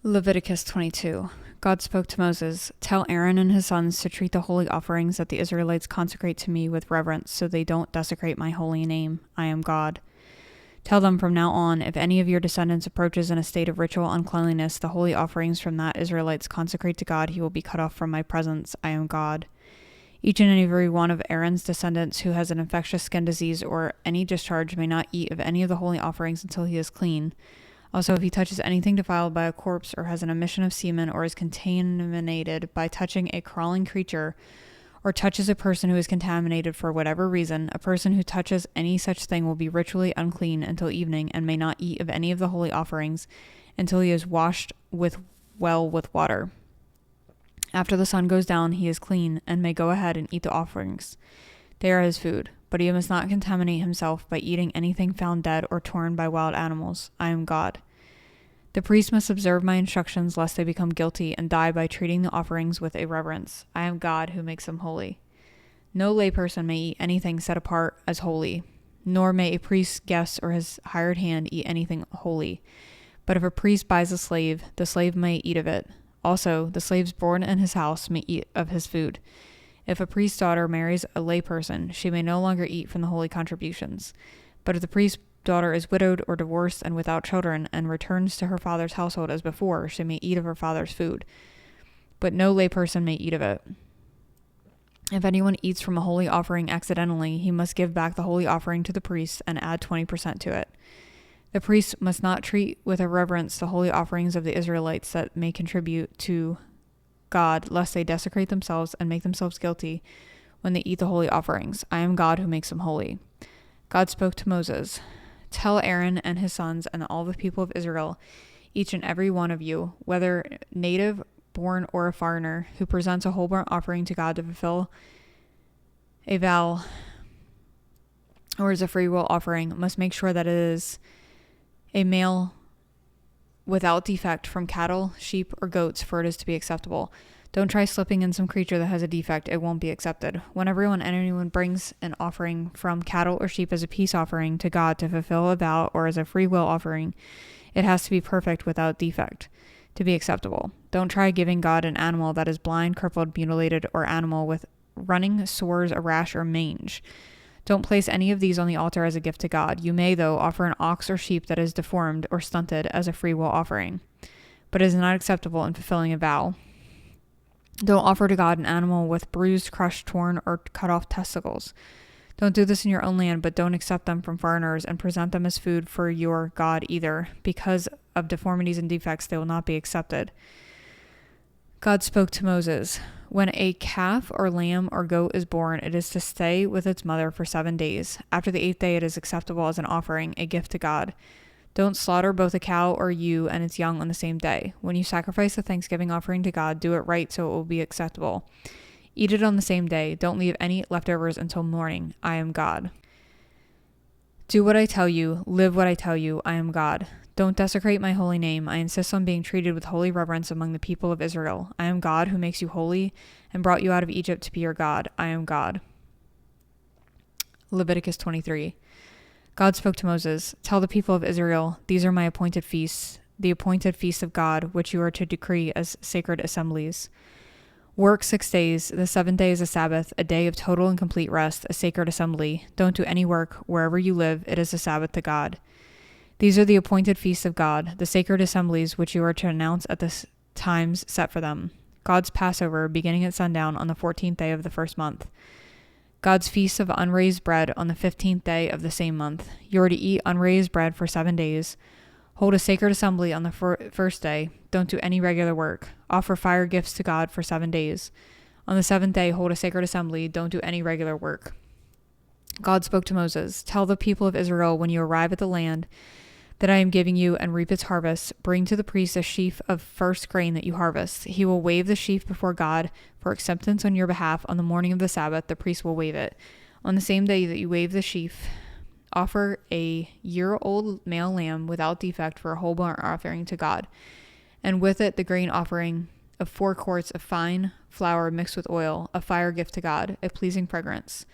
Leviticus 22. God spoke to Moses, "Tell Aaron and his sons to treat the holy offerings that the Israelites consecrate to me with reverence, so they don't desecrate my holy name. I am God. Tell them from now on, if any of your descendants approaches in a state of ritual uncleanliness the holy offerings from that Israelites consecrate to God, he will be cut off from my presence. I am God. Each and every one of Aaron's descendants who has an infectious skin disease or any discharge may not eat of any of the holy offerings until he is clean. Also, if he touches anything defiled by a corpse or has an emission of semen or is contaminated by touching a crawling creature or touches a person who is contaminated for whatever reason, a person who touches any such thing will be ritually unclean until evening and may not eat of any of the holy offerings until he is washed with water. After the sun goes down, he is clean and may go ahead and eat the offerings. They are his food, but he must not contaminate himself by eating anything found dead or torn by wild animals. I am God. The priest must observe my instructions lest they become guilty and die by treating the offerings with irreverence. I am God who makes them holy. No layperson may eat anything set apart as holy, nor may a priest's guest or his hired hand eat anything holy. But if a priest buys a slave, the slave may eat of it. Also, the slaves born in his house may eat of his food. If a priest's daughter marries a layperson, she may no longer eat from the holy contributions. But if the priest's daughter is widowed or divorced and without children and returns to her father's household as before, she may eat of her father's food. But no layperson may eat of it. If anyone eats from a holy offering accidentally, he must give back the holy offering to the priest and add 20% to it. The priest must not treat with irreverence the holy offerings of the Israelites that may contribute to God, lest they desecrate themselves and make themselves guilty when they eat the holy offerings. I am God who makes them holy. God spoke to Moses, "Tell Aaron and his sons and all the people of Israel, each and every one of you, whether native, born, or a foreigner, who presents a whole burnt offering to God to fulfill a vow or as a free will offering, must make sure that it is a male without defect from cattle, sheep, or goats for it is to be acceptable. Don't try slipping in some creature that has a defect. It won't be accepted. When anyone brings an offering from cattle or sheep as a peace offering to God to fulfill a vow or as a free will offering, it has to be perfect without defect to be acceptable. Don't try giving God an animal that is blind, crippled, mutilated, or animal with running, sores, a rash, or mange. Don't place any of these on the altar as a gift to God. You may, though, offer an ox or sheep that is deformed or stunted as a free will offering, but it is not acceptable in fulfilling a vow. Don't offer to God an animal with bruised, crushed, torn, or cut off testicles. Don't do this in your own land, but don't accept them from foreigners and present them as food for your God either. Because of deformities and defects, they will not be accepted. God spoke to Moses, "When a calf or lamb or goat is born, it is to stay with its mother for 7 days. After the 8th day, it is acceptable as an offering, a gift to God. Don't slaughter both a cow or ewe and its young on the same day. When you sacrifice the Thanksgiving offering to God, do it right so it will be acceptable. Eat it on the same day. Don't leave any leftovers until morning. I am God. Do what I tell you. Live what I tell you. I am God. Don't desecrate my holy name. I insist on being treated with holy reverence among the people of Israel. I am God who makes you holy and brought you out of Egypt to be your God. I am God." Leviticus 23. God spoke to Moses, "Tell the people of Israel, these are my appointed feasts, the appointed feasts of God, which you are to decree as sacred assemblies. Work 6 days. The 7th day is a Sabbath, a day of total and complete rest, a sacred assembly. Don't do any work. Wherever you live, it is a Sabbath to God. These are the appointed feasts of God, the sacred assemblies which you are to announce at the times set for them. God's Passover, beginning at sundown on the 14th day of the first month. God's feast of unraised bread on the 15th day of the same month. You are to eat unraised bread for 7 days. Hold a sacred assembly on the first day. Don't do any regular work. Offer fire gifts to God for 7 days. On the 7th day, hold a sacred assembly. Don't do any regular work." God spoke to Moses, "Tell the people of Israel, when you arrive at the land that I am giving you and reap its harvest, bring to the priest a sheaf of first grain that you harvest. He will wave the sheaf before God for acceptance on your behalf. On the morning of the Sabbath, the priest will wave it. On the same day that you wave the sheaf, offer a year-old male lamb without defect for a whole burnt offering to God, and with it the grain offering of 4 quarts of fine flour mixed with oil, a fire gift to God, a pleasing fragrance,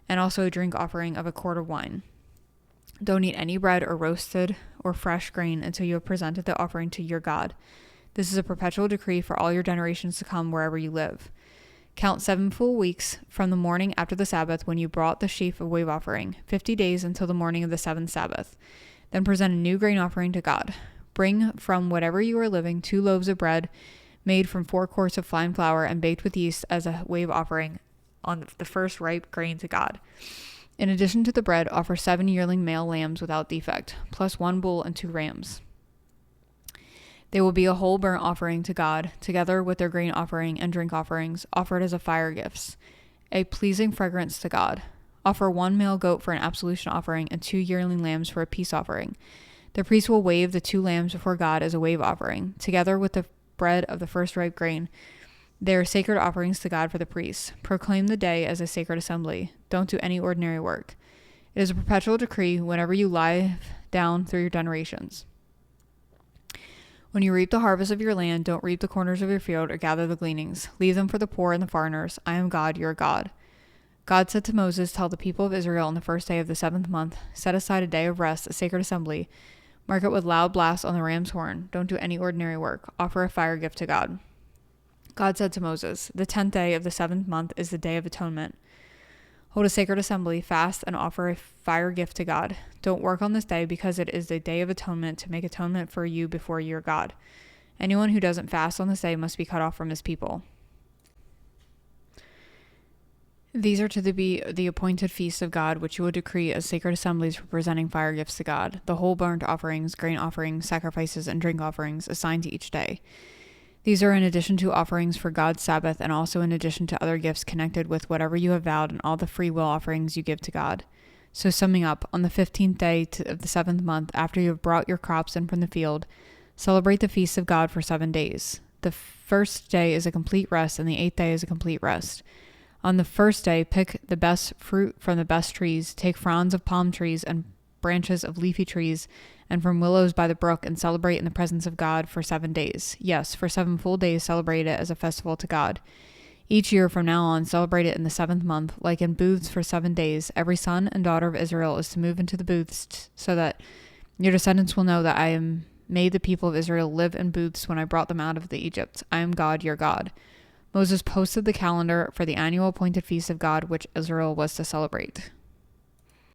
and also a drink offering of a quart of wine. Don't eat any bread or roasted or fresh grain until you have presented the offering to your God. This is a perpetual decree for all your generations to come wherever you live. Count 7 full weeks from the morning after the Sabbath when you brought the sheaf of wave offering, 50 days until the morning of the 7th Sabbath. Then present a new grain offering to God. Bring from whatever you are living 2 loaves of bread made from 4 quarts of fine flour and baked with yeast as a wave offering on the first ripe grain to God. In addition to the bread, offer 7 yearling male lambs without defect, plus 1 bull and 2 rams. They will be a whole burnt offering to God, together with their grain offering and drink offerings, offered as a fire gifts, a pleasing fragrance to God. Offer 1 male goat for an absolution offering and 2 yearling lambs for a peace offering. The priest will wave the 2 lambs before God as a wave offering, together with the bread of the first ripe grain. They are sacred offerings to God for the priests. Proclaim the day as a sacred assembly. Don't do any ordinary work. It is a perpetual decree whenever you lie down through your generations. When you reap the harvest of your land, don't reap the corners of your field or gather the gleanings. Leave them for the poor and the foreigners. I am God, your God. God said to Moses, tell the people of Israel on the first day of the 7th month, set aside a day of rest, a sacred assembly. Mark it with loud blasts on the ram's horn. Don't do any ordinary work. Offer a fire gift to God. God said to Moses, the 10th day of the 7th month is the Day of Atonement. Hold a sacred assembly, fast, and offer a fire gift to God. Don't work on this day because it is the Day of Atonement to make atonement for you before your God. Anyone who doesn't fast on this day must be cut off from his people. These are to be the appointed feasts of God, which you will decree as sacred assemblies for presenting fire gifts to God, the whole burnt offerings, grain offerings, sacrifices, and drink offerings assigned to each day. These are in addition to offerings for God's Sabbath and also in addition to other gifts connected with whatever you have vowed and all the free will offerings you give to God. So summing up, on the 15th day of the 7th month, after you have brought your crops in from the field, celebrate the feasts of God for 7 days. The first day is a complete rest and the 8th day is a complete rest. On the first day, pick the best fruit from the best trees, take fronds of palm trees and branches of leafy trees, and from willows by the brook, and celebrate in the presence of God for 7 days. Yes, for 7 full days celebrate it as a festival to God. Each year from now on, celebrate it in the 7th month, like in booths for 7 days. Every son and daughter of Israel is to move into the booths so that your descendants will know that I am made the people of Israel live in booths when I brought them out of the Egypt. I am God, your God. Moses posted the calendar for the annual appointed feast of God, which Israel was to celebrate.